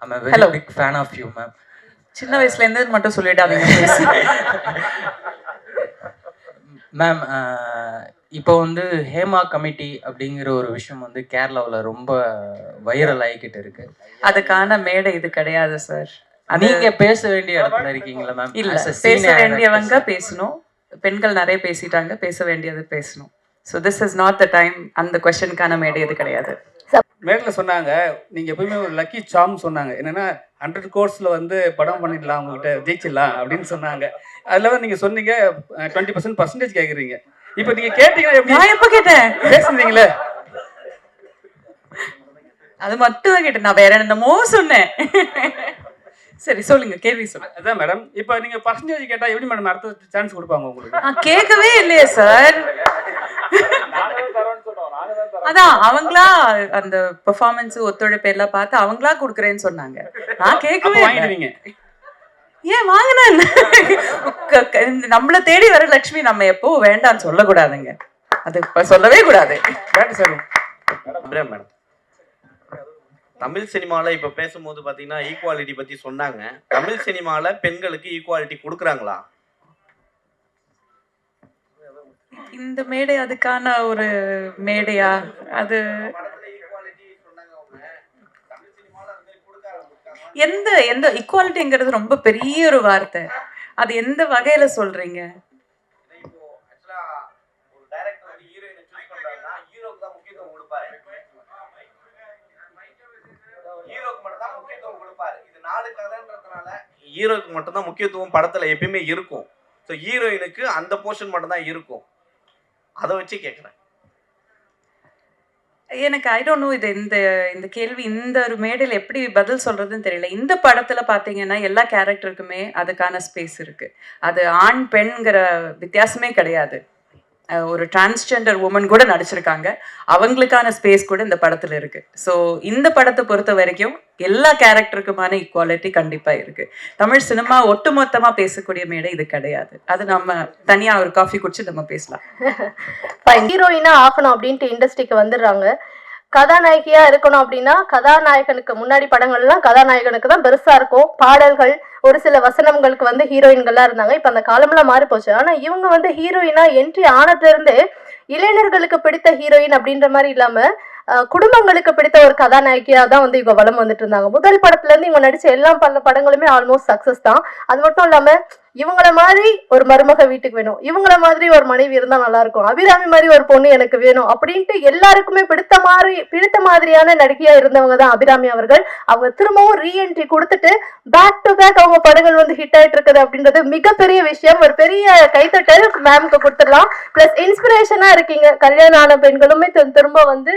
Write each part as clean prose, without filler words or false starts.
I'm a very big fan of you, ma'am. சின்ன வயசுல இருந்து மட்டும் சொல்லிடாதீங்க மேம், இப்போ வந்து ஹேமா கமிட்டி அப்படிங்கிற ஒரு விஷயம் வந்து கேரளாவில் ரொம்ப வைரல் ஆகிக்கிட்டு இருக்கு. அதுக்கான மேடை இது கிடையாது சார். நீங்க பேச வேண்டிய இடத்துல இருக்கீங்களா மேம்? இல்ல, பேச வேண்டியவங்க பேசணும். பெண்கள் நிறைய பேசிட்டாங்க, பேச வேண்டியது பேசணும். So this is not the time. அந்த கொஸ்டினுக்கான மேடை இது கிடையாது. மேடையில் சொன்னாங்க, நீங்கள் எப்பவுமே ஒரு லக்கி சாம் சொன்னாங்க. என்னென்னா 100 கோர்ஸில் வந்து படம் பண்ணிடலாம், உங்ககிட்ட ஜெயிச்சிடலாம் அப்படின்னு சொன்னாங்க. அதில் வந்து நீங்கள் சொன்னீங்க 20% கேட்குறீங்க. இப்போ நீங்கள் கேட்டீங்கன்னா எப்படி? நான் எப்போ கேட்டேன்? பேசுனீங்களே, அது மட்டும் தான் கேட்டேன். நான் வேற என்னமோ சொன்னேன். சரி சொல்லுங்க, கேள்வி சொல்லுங்க. அதான் மேடம், இப்போ நீங்கள் பர்சன்டேஜ் கேட்டால் எப்படி மேடம் அடுத்த சான்ஸ் கொடுப்பாங்க உங்களுக்கு? நான் கேட்கவே இல்லையே சார். அதான் அவங்களா அந்த பெர்ஃபார்மன்ஸ் ஒத்துழைப்பு எல்லாம் பார்த்து அவங்களா கொடுக்குறேன்னு சொன்னாங்க. நான் கேட்கவே வாங்கிடுவீங்க. ஏன் வாங்கினேன்? நம்மள தேடி வர லட்சுமி நம்ம எப்போ வேண்டாம்னு சொல்லக்கூடாதுங்க. அது சொல்லவே கூடாது. மேடம், தமிழ் சினிமாவில் இப்போ பேசும்போது பார்த்தீங்கன்னா ஈக்குவாலிட்டி பற்றி சொன்னாங்க. தமிழ் சினிமாவில் பெண்களுக்கு ஈக்குவாலிட்டி கொடுக்குறாங்களா? இந்த மேடை அதுக்கான ஒரு மேடையா? அது எந்த எந்த ஈக்குவாலிட்டிங்கிறது ரொம்ப பெரிய ஒரு வார்த்தை. அது எந்த வகையில சொல்றீங்க? ஹீரோக்கு மட்டும் தான் முக்கியத்துவம் படத்துல எப்பயுமே இருக்கும். ஸோ ஹீரோயினுக்கு அந்த போர்ஷன் மட்டும் தான் இருக்கும். அதை வச்சு கேட்குறேன். எனக்கு ஐ டோன்ட் நோ. இது இந்த இந்த கேள்வி இந்த ஒரு மேடையில் எப்படி பதில் சொல்றதுன்னு தெரியல. இந்த படத்துல பாத்தீங்கன்னா எல்லா கேரக்டருக்குமே அதுக்கான ஸ்பேஸ் இருக்கு. அது ஆண் பெண்ங்கிற வித்தியாசமே கிடையாது. ஒரு டிரான்ஸ்ஜெண்டர் உமன் கூட நடிச்சிருக்காங்க. அவங்களுக்கான ஸ்பேஸ் கூட இந்த படத்துல இருக்கு. ஸோ இந்த படத்தை பொறுத்த வரைக்கும் எல்லா கேரக்டருக்குமான ஈக்குவாலிட்டி கண்டிப்பா இருக்கு. தமிழ் சினிமா ஒட்டுமொத்தமா பேசக்கூடிய மேடை இது கிடையாது. அது நம்ம தனியா ஒரு காஃபி குடிச்சு நம்ம பேசலாம். ஹீரோயினா ஆகணும் அப்படின்ட்டு இண்டஸ்ட்ரிக்கு வந்துடுறாங்க. கதாநாயகியா இருக்கணும் அப்படின்னா கதாநாயகனுக்கு முன்னாடி படங்கள்லாம் கதாநாயகனுக்கு தான் பெருசா இருக்கும். பாடல்கள், ஒரு சில வசனங்களுக்கு வந்து ஹீரோயின்கள்லாம் இருந்தாங்க. இப்ப அந்த காலம்லாம் மாறி போச்சு. ஆனா இவங்க வந்து ஹீரோயினா என்ட்ரி ஆனதுல இருந்து இளைஞர்களுக்கு பிடித்த ஹீரோயின் அப்படின்ற மாதிரி இல்லாம குடும்பங்களுக்கு பிடித்த ஒரு கதாநாயகியா தான் வந்து இவங்க வளம் வந்துட்டு இருந்தாங்க. முதல் படத்துல இருந்து இவங்க நடிச்ச எல்லா படங்களுமே ஆல்மோஸ்ட் சக்சஸ் தான். அது மட்டும் இல்லாம இவங்கள மாதிரி ஒரு மருமக வீட்டுக்கு வேணும், இவங்கள மாதிரி ஒரு மனைவி இருந்தா நல்லா இருக்கும், அபிராமி மாதிரி ஒரு பொண்ணு எனக்கு வேணும் அப்படின்ட்டு எல்லாருக்குமே பிடித்த மாதிரியான நடிகையா இருந்தவங்க தான் அபிராமி அவர்கள். அவங்க திரும்பவும் ரீஎன்ட்ரி கொடுத்துட்டு பேக் டு பேக் அவங்க படங்கள் வந்து ஹிட் ஆயிட்டு இருக்குது அப்படின்றது மிகப்பெரிய விஷயம். ஒரு பெரிய கைத்தட்டல் மேம்க்கு கொடுத்துடலாம். பிளஸ் இன்ஸ்பிரேஷனா இருக்கீங்க. கல்யாணம் ஆன பெண்களுமே திரும்ப வந்து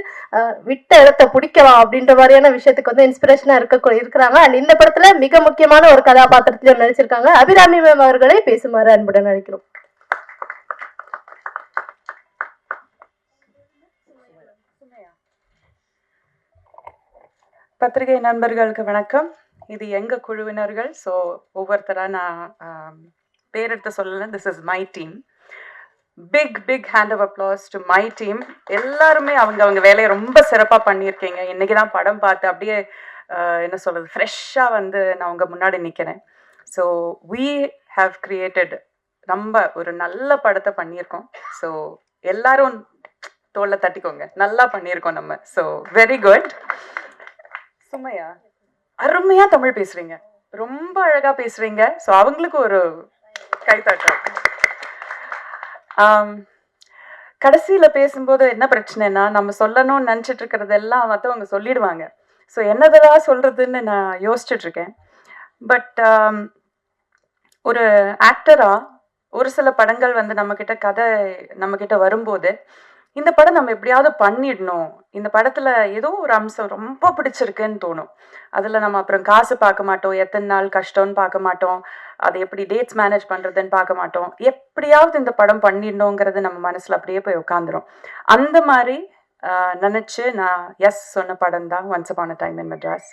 விட்ட இடத்த பிடிக்கலாம் அப்படின்ற மாதிரியான விஷயத்துக்கு வந்து இன்ஸ்பிரேஷனா இருக்கிறாங்க. அண்ட் இந்த படத்துல மிக முக்கியமான ஒரு கதாபாத்திரத்திலும் நடிச்சிருக்காங்க. அபிராமி மேம் அவர்களை பேசுமாறு அன்புடன் அழைக்கிறோம். பத்திரிகை நண்பர்களுக்கு வணக்கம். இது எங்க குழுவினர்கள். ஸோ ஒவ்வொருத்தரா நான் பேரெடுத்து சொல்லல. This is my team. Big hand of applause to my team. எல்லாருமே அவங்க வேலையை ரொம்ப சிறப்பாக பண்ணியிருக்கீங்க. இன்னைக்கு தான் படம் பார்த்து அப்படியே என்ன சொல்றது, ஃப்ரெஷ்ஷாக வந்து நான் உங்க முன்னாடி நிற்கிறேன். ஸோ we have created நம்ம ஒரு நல்ல படத்தை பண்ணியிருக்கோம். ஸோ எல்லாரும் தோல்ல தட்டிக்கோங்க, நல்லா பண்ணியிருக்கோம் நம்ம. So very good. சுமையா அருமையா தமிழ் பேசுறீங்க, ரொம்ப அழகா பேசுறீங்க. ஸோ அவங்களுக்கு ஒரு கைத்தட்டல். கடைசியில பேசும்போது என்ன பிரச்சனைனா, நம்ம சொல்லணும்னு நினைச்சிட்டு இருக்கிறதெல்லாம் மற்றவங்க சொல்லிடுவாங்க. ஸோ என்னதெல்லாம் சொல்றதுன்னு நான் யோசிச்சுட்டு இருக்கேன். பட் ஒரு ஆக்டரா ஒரு சில படங்கள் வந்து நம்ம கிட்ட வரும்போது இந்த படம் நம்ம எப்படியாவது பண்ணிடணும், இந்த படத்துல ஏதோ ஒரு அம்சம் ரொம்ப பிடிச்சிருக்குன்னு தோணும். அதுல நம்ம அப்புறம் காசு பார்க்க மாட்டோம், எத்தனை நாள் கஷ்டம்னு பார்க்க மாட்டோம், அது எப்படி டேட்ஸ் மேனேஜ் பண்றதுன்னு பார்க்க மாட்டோம். எப்படியாவது இந்த படம் பண்ணிடணுங்கிறது நம்ம மனசுல அப்படியே போய் உட்காந்துரும். அந்த மாதிரி நினைச்சு நான் எஸ் சொன்ன படம் தான் once upon a time in Madras.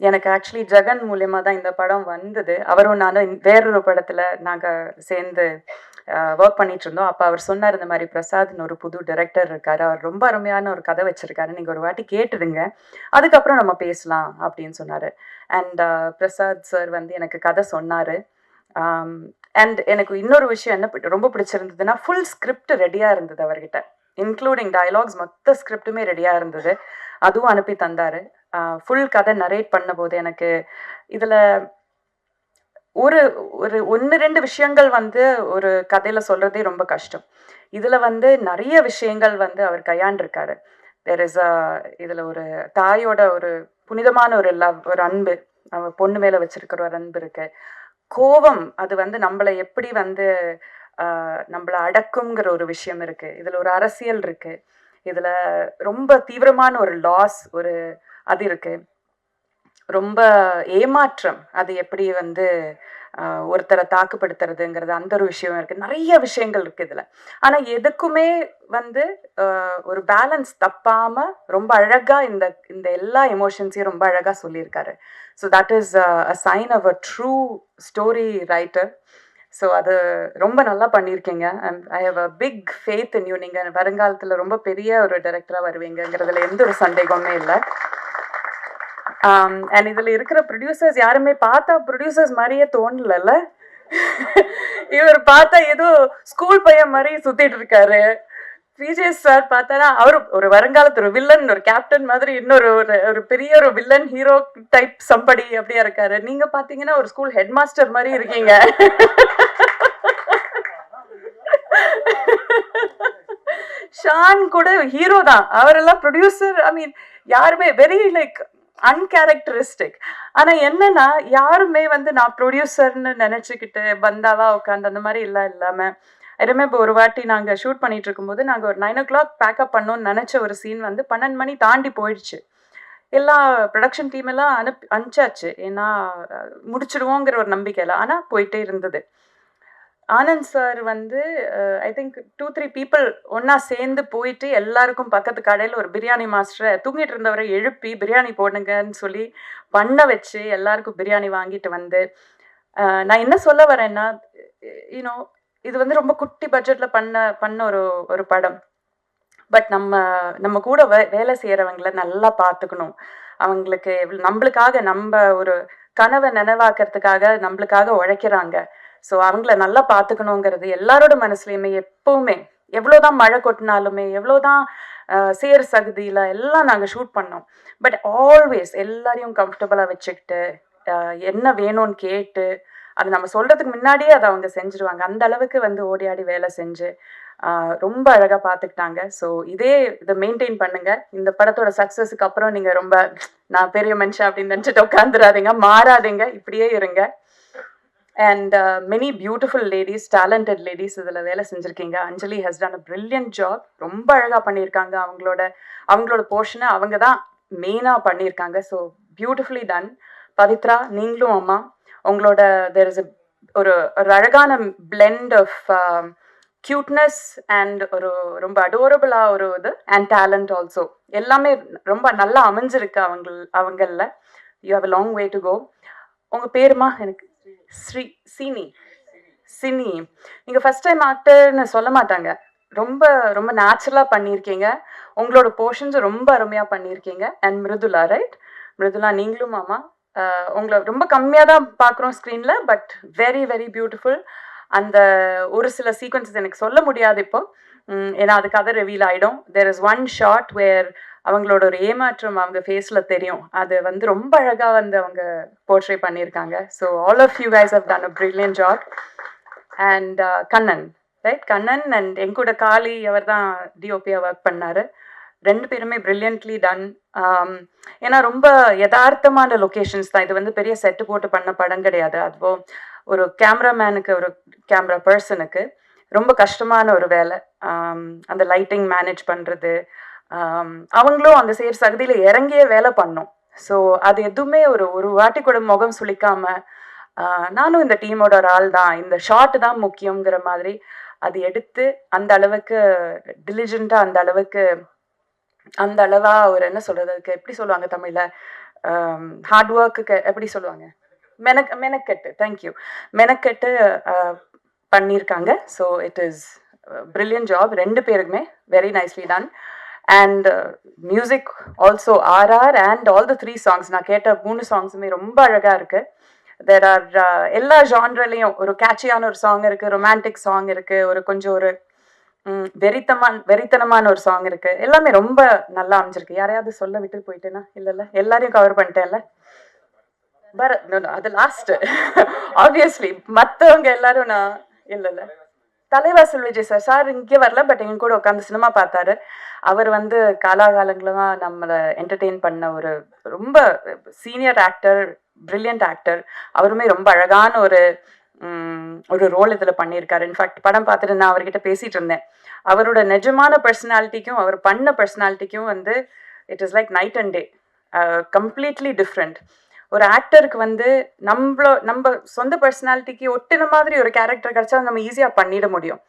எனக்கு ஆக்சுவலி ஜெகன் மூலியமாக தான் இந்த படம் வந்தது. அவரும் நானும் வேறொரு படத்தில் நாங்கள் சேர்ந்து ஒர்க் பண்ணிட்டு இருந்தோம். அப்போ அவர் சொன்னார், இந்த மாதிரி பிரசாத்னு ஒரு புது டைரக்டர் இருக்காரு, அவர் ரொம்ப அருமையான ஒரு கதை வச்சிருக்காரு, நீங்கள் ஒரு வாட்டி கேட்டுடுங்க, அதுக்கப்புறம் நம்ம பேசலாம் அப்படின்னு சொன்னார். அண்ட் பிரசாத் சார் வந்து எனக்கு கதை சொன்னார். அண்ட் எனக்கு இன்னொரு விஷயம் என்ன ரொம்ப பிடிச்சிருந்ததுன்னா, ஃபுல் ஸ்கிரிப்ட் ரெடியாக இருந்தது அவர்கிட்ட, இன்க்ளூடிங் டயலாக்ஸ், மொத்த ஸ்கிரிப்டுமே ரெடியாக இருந்தது. அதுவும் அனுப்பி தந்தார். ஃபுல் கதை நரேட் பண்ண போது எனக்கு இதில் ஒரு ஒரு 1-2 விஷயங்கள் வந்து ஒரு கதையில் சொல்கிறதே ரொம்ப கஷ்டம். இதில் வந்து நிறைய விஷயங்கள் வந்து அவர் கையாண்டிருக்காரு. தேர் இஸ் இதில் ஒரு தாயோட ஒரு புனிதமான ஒரு லவ், ஒரு அன்பு, அவன் பொண்ணு மேலே வச்சிருக்கிற ஒரு அன்பு இருக்கு. கோபம், அது வந்து நம்மளை எப்படி வந்து நம்மளை அடக்குங்கிற ஒரு விஷயம் இருக்கு. இதில் ஒரு அரசியல் இருக்கு. இதில் ரொம்ப தீவிரமான ஒரு லாஸ், ஒரு அது இருக்கு. ரொம்ப ஏமாற்றம், அது எப்படி வந்து ஒருத்தரை தாக்குப்படுத்துறதுங்கிறது, அந்த ஒரு விஷயம் இருக்குது. நிறைய விஷயங்கள் இருக்குது இதில். ஆனால் எதுக்குமே வந்து ஒரு பேலன்ஸ் தப்பாமல் ரொம்ப அழகாக இந்த இந்த எல்லா எமோஷன்ஸையும் ரொம்ப அழகாக சொல்லியிருக்காரு. So that is a sign of a true story writer. So அது ரொம்ப நல்லா பண்ணியிருக்கீங்க. And I have a big faith in you. நீங்கள் வருங்காலத்தில் ரொம்ப பெரிய ஒரு டைரக்டராக வருவீங்கிறதுல எந்த ஒரு சந்தேகமே இல்லை. அண்ட் இதில் இருக்கிற ப்ரொடியூசர்ஸ் யாருமே பார்த்தா ப்ரொடியூசர்ஸ் மாதிரியே தோணலல்ல. இவர் பார்த்தா ஏதோ ஸ்கூல் பையன் மாதிரி சுத்திட்டு இருக்காரு. விஜய் சார் பார்த்தாரா, அவர் ஒரு வருங்காலத்து ஒரு வில்லன், ஒரு கேப்டன் மாதிரி, இன்னொரு ஒரு பெரிய ஒரு வில்லன் ஹீரோ டைப் சம்படி அப்படியா இருக்காரு. நீங்க பாத்தீங்கன்னா ஒரு ஸ்கூல் ஹெட் மாஸ்டர் மாதிரி இருக்கீங்க. ஷான் கூட ஹீரோ தான், அவரெல்லாம் ப்ரொடியூசர். ஐ மீன் யாருமே வெரி லைக் அன்கேரக்டரிஸ்டிக். ஆனா என்னன்னா, யாருமே வந்து நான் ப்ரொடியூசர்னு நினைச்சுக்கிட்டு பந்தாவா உட்காந்து அந்த மாதிரி இல்லாம, ஐ ரிமெம்பர் ஒரு வாட்டி நாங்கள் ஷூட் பண்ணிட்டு இருக்கும்போது, நாங்கள் ஒரு 9 o'clock பேக்கப் பண்ணோன்னு நினச்ச ஒரு சீன் வந்து 12 மணி தாண்டி போயிடுச்சு. எல்லா ப்ரொடக்ஷன் டீம் எல்லாம் அனுப்பிச்சாச்சு, ஏன்னா முடிச்சிடுவோங்கிற ஒரு நம்பிக்கையில். ஆனால் போயிட்டே இருந்தது. ஆனந்த் சார் வந்து ஐ திங்க் 2-3 பீப்புள் ஒன்றா சேர்ந்து போயிட்டு எல்லாருக்கும் பக்கத்து கடையில் ஒரு பிரியாணி மாஸ்டரை தூங்கிட்டு இருந்தவரை எழுப்பி பிரியாணி போடுங்கன்னு சொல்லி பண்ண வச்சு எல்லாருக்கும் பிரியாணி வாங்கிட்டு வந்து, நான் என்ன சொல்ல வரேன்னா, யூனோ இது வந்து ரொம்ப குட்டி பட்ஜெட்டில் பண்ண ஒரு படம். பட் நம்ம கூட வேலை செய்கிறவங்கள நல்லா பார்த்துக்கணும். அவங்களுக்கு நம்மளுக்காக, நம்ம ஒரு கனவை நினைவாக்கிறதுக்காக நம்மளுக்காக உழைக்கிறாங்க. ஸோ அவங்கள நல்லா பார்த்துக்கணுங்கிறது எல்லாரோட மனசுலையுமே எப்போவுமே. எவ்வளோதான் மழை கொட்டினாலுமே, எவ்வளோதான் சேர் சகுதியில் எல்லாம் நாங்கள் ஷூட் பண்ணோம். பட் ஆல்வேஸ் எல்லாரையும் கம்ஃபர்டபுளாக வச்சுக்கிட்டு, என்ன வேணும்னு கேட்டு, அது நம்ம சொல்கிறதுக்கு முன்னாடியே அதை அவங்க செஞ்சுருவாங்க. அந்த அளவுக்கு வந்து ஓடி ஆடி வேலை செஞ்சு ரொம்ப அழகாக பார்த்துக்கிட்டாங்க. ஸோ இதை மெயின்டைன் பண்ணுங்க. இந்த படத்தோட சக்ஸஸுக்கு அப்புறம் நீங்கள் ரொம்ப நான் பெரிய மனுஷன் அப்படின்னு நினச்சிட்டு உட்காந்துடாதீங்க, மாறாதீங்க, இப்படியே இருங்க. And many beautiful ladies, talented ladies இதில் வேலை செஞ்சுருக்கீங்க. Anjali has done a brilliant job. ரொம்ப அழகாக பண்ணியிருக்காங்க. அவங்களோட போர்ஷனை அவங்க தான் மெயினாக பண்ணியிருக்காங்க. So beautifully done. பவித்ரா, நீங்களும் அம்மா, உங்களோட தேர் இஸ் ஒரு அழகான பிளெண்ட் ஆஃப் கியூட்னஸ் அண்ட் ஒரு ரொம்ப அடோரபிளாக ஒரு இது அண்ட் டேலண்ட் ஆல்சோ, எல்லாமே ரொம்ப நல்லா அமைஞ்சிருக்கு அவங்களில். You have a long way to go. உங்கள் பேருமா? எனக்கு சினி. நீங்கள் ஃபஸ்ட் டைம் ஆக்டர்னு சொல்ல மாட்டாங்க, ரொம்ப ரொம்ப நேச்சுரலாக பண்ணியிருக்கீங்க. உங்களோட போர்ஷன்ஸ் ரொம்ப அருமையாக பண்ணியிருக்கீங்க. And Mridula, right? மிருதுலா, நீங்களும் மாமா, உங்களை ரொம்ப கம்மியாக தான் பார்க்குறோம் ஸ்க்ரீனில், பட் வெரி வெரி பியூட்டிஃபுல். அந்த ஒரு சில சீக்வன்சஸ் எனக்கு சொல்ல முடியாது இப்போ, ஏன்னா அது கதை ரிவீல் ஆகிடும். தேர் இஸ் ஒன் ஷாட் வேர் அவங்களோட ஒரு ஏமாற்றம் அவங்க ஃபேஸில் தெரியும். அது வந்து ரொம்ப அழகாக வந்து அவங்க போர்ட்ரே பண்ணியிருக்காங்க. So all of you guys have done a brilliant job. And Kannan, right? Kannan and எங்கூட காளி, அவர் தான் டிஓபியாக ஒர்க் பண்ணார். 2 பேருமே பிரில்லியன்ட்லி டன். ஏன்னா ரொம்ப யதார்த்தமான லொக்கேஷன்ஸ் தான். இது வந்து பெரிய செட்டு போட்டு பண்ண படம் கிடையாது. அதுவும் ஒரு கேமராமேனுக்கு, ஒரு கேமரா பர்சனுக்கு ரொம்ப கஷ்டமான ஒரு வேலை. அந்த லைட்டிங் மேனேஜ் பண்ணுறது, அவங்களும் அந்த சேர் சகுதியில் இறங்கியே வேலை பண்ணோம். ஸோ அது எதுவுமே ஒரு வாட்டி கூட முகம் சுளிக்காமல், நானும் இந்த டீமோட ஒரு ஆள் தான், இந்த ஷாட்டு தான் முக்கியங்கிற மாதிரி அது எடுத்து அந்த அளவுக்கு டிலிஜென்ட்டாக, அந்த அளவா ஒரு என்ன சொல்கிறது, அதுக்கு எப்படி சொல்லுவாங்க தமிழில், ஹார்ட் ஒர்க்குக்கு எப்படி சொல்லுவாங்க, மெனக்கெட்டு, தேங்க்யூ, மெனக்கெட்டு பண்ணியிருக்காங்க. So it is brilliant job ரெண்டு பேருக்குமே, very nicely done. And music also RR and all the 3 songs, நான் கேட்ட 3 சாங்ஸுமே ரொம்ப அழகாக இருக்குது. தெர் ஆர் எல்லா ஜான்ரலையும் ஒரு கேட்சியான ஒரு சாங் இருக்குது, ரொமான்டிக் சாங் இருக்குது, ஒரு கொஞ்சம் ஒரு வெறித்தனமான ஒரு சாங் இருக்குது. எல்லாமே ரொம்ப நல்லா அமைஞ்சிருக்கு. யாரையாவது சொல்ல விட்டு போயிட்டேன்னா? இல்லைல்ல, எல்லாரையும் கவர் பண்ணிட்டேன்ல. அது லாஸ்ட் ஆப்வியஸ்லி. மற்றவங்க எல்லாரும் நான் இல்லைல்ல. தலைவாசல் விஜய் சார் இங்கே வரல, பட் எங்க கூட உட்காந்து சினிமா பார்த்தாரு. அவர் வந்து காலாகாலங்களா நம்மளை என்டர்டெயின் பண்ண ஒரு ரொம்ப சீனியர் ஆக்டர், பிரில்லியன்ட் ஆக்டர். அவருமே ரொம்ப அழகான ஒரு ரோல் இதில் பண்ணியிருக்காரு. இன்ஃபேக்ட் படம் பார்த்துட்டு நான் அவர்கிட்ட பேசிகிட்டு இருந்தேன். அவரோட நிஜமான பர்சனாலிட்டிக்கும் அவர் பண்ண பர்சனாலிட்டிக்கும் வந்து it is like night and day, completely different. ஒரு ஆக்டருக்கு வந்து நம்ம சொந்த பர்சனாலிட்டிக்கு ஒட்டின மாதிரி ஒரு கேரக்டர் கிடைச்சா நம்ம ஈஸியாக பண்ணிட முடியும்.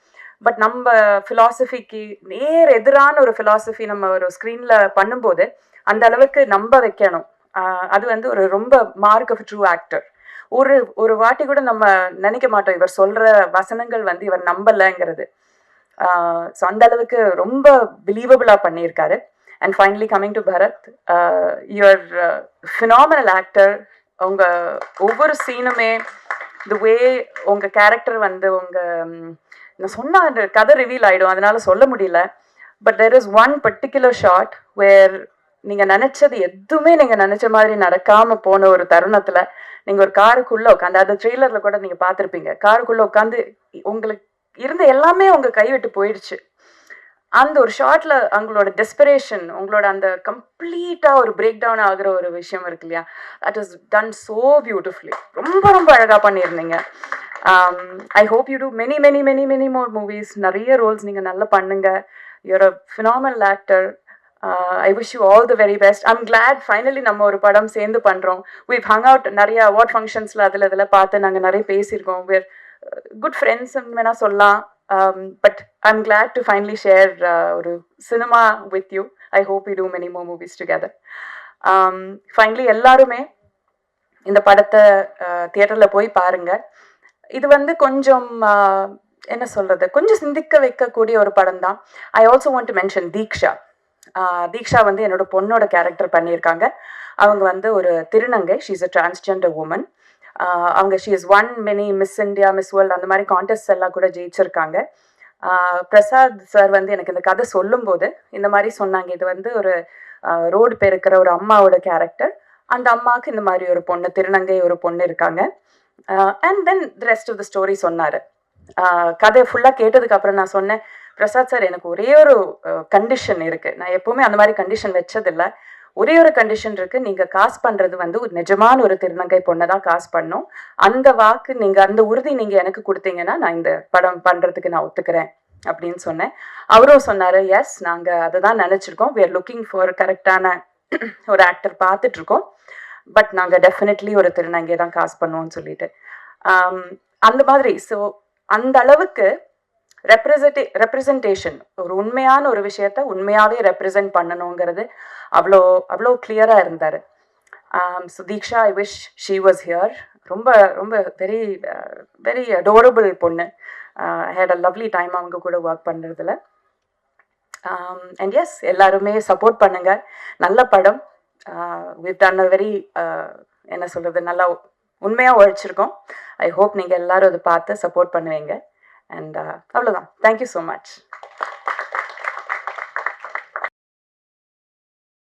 பட் நம்ம ஃபிலாசபிக்கு நேர் எதிரான ஒரு ஃபிலாசபி நம்ம ஒரு ஸ்க்ரீனில் பண்ணும்போது அந்த அளவுக்கு நம்ப வைக்கணும். அது வந்து ஒரு ரொம்ப மார்க் ஆஃப் ட்ரூ ஆக்டர். ஒரு வாட்டி கூட நம்ம நினைக்க மாட்டோம் இவர் சொல்கிற வசனங்கள் வந்து இவர் நம்பலைங்கிறது. ஸோ அந்த அளவுக்கு ரொம்ப பிலீவபிளாக பண்ணியிருக்காரு. And finally coming to Bharat, you're a phenomenal actor. உங்க ஒவ்வொரு சீனுமே the way உங்க கேரக்டர் வந்து நான் சொன்ன அந்த கதை ரிவீல் ஆகிடும், அதனால சொல்ல முடியல. But there is one particular shot where நீங்கள் நினச்சது எதுவுமே நீங்கள் நினச்ச மாதிரி நடக்காமல் போன ஒரு தருணத்தில் நீங்கள் ஒரு காருக்குள்ளே உட்காந்து, அது ட்ரெய்லரில் கூட நீங்கள் பார்த்துருப்பீங்க, காருக்குள்ளே உட்காந்து உங்களுக்கு இருந்த எல்லாமே உங்கள் கைவிட்டு போயிடுச்சு. அந்த ஒரு ஷார்ட்ல அவங்களோட டெஸ்பரேஷன், உங்களோட அந்த கம்ப்ளீட்டா ஒரு பிரேக் டவுன் ஆகுற ஒரு விஷயம் இருக்கு இல்லையா, that is done so beautifully. ரொம்ப ரொம்ப அழகா பண்ணியிருந்தீங்க. I hope you do many many many many more movies. நிறைய ரோல்ஸ் நீங்கள் நல்லா பண்ணுங்க. You're a phenomenal actor. I wish you all the very best. I'm glad finally நம்ம ஒரு படம் சேர்ந்து பண்ணுறோம். we've hung out நிறைய அவார்ட் ஃபங்க்ஷன்ஸில் இதில் பார்த்து நாங்கள் நிறைய பேசியிருக்கோம். we're good friends வேணா சொல்லலாம். But I'm glad to finally share ஒரு cinema with you. I hope we do many more movies together. Finally எல்லாருமே இந்த படத்தை தியேட்டரில் போய் பாருங்க. இது வந்து கொஞ்சம் என்ன சொல்கிறது, கொஞ்சம் சிந்திக்க வைக்கக்கூடிய ஒரு படம் தான். I also want to mention Deeksha. Deeksha வந்து என்னோட பொண்ணோட கேரக்டர் பண்ணியிருக்காங்க. அவங்க வந்து ஒரு திருநங்கை. She is a transgender woman. அவங்க she is one many miss India, miss world அந்த மாதிரி கான்டெஸ்ட் எல்லாம் கூட ஜெயிச்சிருக்காங்க. பிரசாத் சார் வந்து எனக்கு இந்த கதை சொல்லும்போது இந்த மாதிரி சொன்னாங்க, இது வந்து ஒரு ரோடு பெருக்கிற ஒரு அம்மாவோட கேரக்டர். அந்த அம்மாவுக்கு இந்த மாதிரி ஒரு பொண்ணு, திருநங்கை ஒரு பொண்ணு இருக்காங்க. And then the rest of the story சொன்னார். கதை ஃபுல்லாக கேட்டதுக்கப்புறம் நான் சொன்னேன், பிரசாத் சார் எனக்கு ஒரே ஒரு கண்டிஷன் இருக்குது. நான் எப்போவுமே அந்த மாதிரி கண்டிஷன் வச்சதில்லை. ஒரே ஒரு கண்டிஷன் இருக்குது, நீங்கள் காசு பண்ணுறது வந்து ஒரு நிஜமான ஒரு திருநங்கை பொண்ணை தான் காசு பண்ணணும். அந்த வாக்கு நீங்கள், அந்த உறுதி நீங்கள் எனக்கு கொடுத்தீங்கன்னா நான் இந்த படம் பண்ணுறதுக்கு நான் ஒத்துக்கிறேன் அப்படின்னு சொன்னேன். அவரும் சொன்னார், எஸ் நாங்கள் அதை தான் நினச்சிருக்கோம், we are looking for கரெக்டான ஒரு ஆக்டர் பார்த்துட்ருக்கோம், பட் நாங்கள் டெஃபினெட்லி ஒரு திருநங்கை தான் காசு பண்ணுவோம்னு சொல்லிட்டு. அந்த மாதிரி ஸோ அந்த அளவுக்கு ரெப்ரசன்டேஷன், ஒரு உண்மையான ஒரு விஷயத்த உண்மையாகவே ரெப்ரசன்ட் பண்ணணுங்கிறது அவ்வளோ அவ்வளோ கிளியராக இருந்தார். So Diksha, I wish she was here. ரொம்ப ரொம்ப வெரி வெரி அடோரபிள் பொண்ணு. ஐ ஹேட் அ லவ்லி டைம் அவங்க கூட ஒர்க் பண்ணுறதுல. அண்ட் எஸ், எல்லாருமே சப்போர்ட் பண்ணுங்க. நல்ல படம். we've done a very என்ன சொல்கிறது, நல்லா உண்மையாக உழைச்சிருக்கோம். ஐ ஹோப் நீங்கள் எல்லாரும் அதை பார்த்து சப்போர்ட் பண்ணுவீங்க. அண்ட் அவ்வளோதான். Thank you so much.